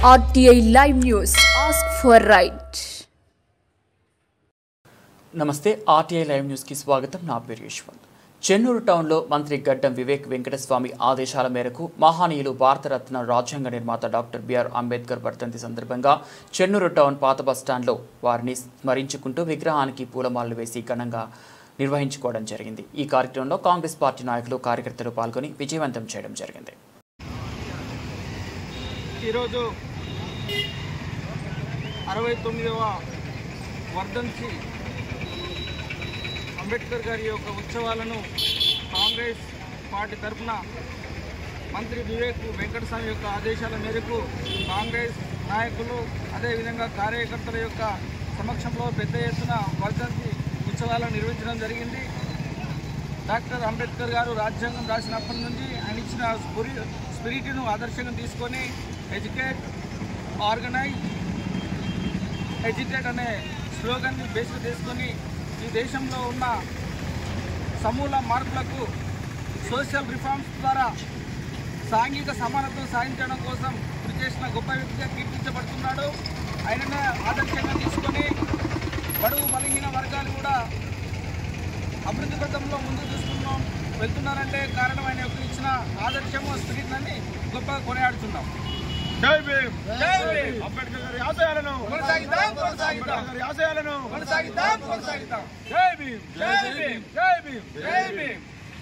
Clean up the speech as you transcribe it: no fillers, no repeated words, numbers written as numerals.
RTI Live News. Ask for right. నమస్తే RTI Live News కి స్వాగతం. నా పేరు యశ్వంత్. చెన్నూరు టౌన్లో మంత్రి గడ్డం వివేక్ వెంకటస్వామి ఆదేశాల మేరకు మహానీయులు భారతరత్న రాజ్యాంగ నిర్మాత డాక్టర్ బిఆర్ అంబేద్కర్ వర్ధంతి సందర్భంగా చెన్నూరు టౌన్ పాత బస్టాండ్లో వారిని స్మరించుకుంటూ విగ్రహానికి పూలమాలలు వేసి ఘనంగా నిర్వహించుకోవడం జరిగింది. ఈ కార్యక్రమంలో కాంగ్రెస్ పార్టీ నాయకులు కార్యకర్తలు పాల్గొని విజయవంతం చేయడం జరిగింది. ఈరోజు 69వ వర్ధంతి అంబేద్కర్ గారి యొక్క ఉత్సవాలను కాంగ్రెస్ పార్టీ తరఫున మంత్రి వివేక్ వెంకటస్వామి యొక్క ఆదేశాల మేరకు కాంగ్రెస్ నాయకులు అదేవిధంగా కార్యకర్తల యొక్క సమక్షంలో పెద్ద ఎత్తున వర్ధంతి ఉత్సవాలను నిర్వహించడం జరిగింది. డాక్టర్ అంబేద్కర్ గారు రాజ్యాంగం రాసినప్పటి నుండి ఆయన ఇచ్చిన స్పిరిట్ను ఆదర్శంగా తీసుకొని ఎడ్యుకేట్, ఆర్గనైజ్, ఎడ్యుకేట్ అనే స్లోగన్ని బేస్గా చేసుకొని ఈ దేశంలో ఉన్న సమూల మార్పులకు సోషల్ రిఫార్మ్స్ ద్వారా సాంఘిక సమానతను సాధించడం కోసం కృషి చేసిన గొప్ప వ్యక్తిగా కీర్తించబడుతున్నాడు. ఆయననే ఆదర్శంగా తీసుకొని బడుగు బలహీన వర్గాలు కూడా అభివృద్ధి పథంలో ముందుకు వెళ్తున్నారంటే కారణం ఆయన యొక్క ఇచ్చిన ఆదర్శము స్పిరిట్ని గొప్పగా కొనియాడుతున్నాం. జై భీమ్, జై భీమ్. అంబేద్కర్ గారి ఆశయాలను కొనసాగిద్దాం, కొనసాగిద్దాం. గారి ఆశయాలను కొనసాగిద్దాం, కొనసాగిద్దాం. జై భీమ్, జై భీమ్, జై భీమ్, జై భీమ్.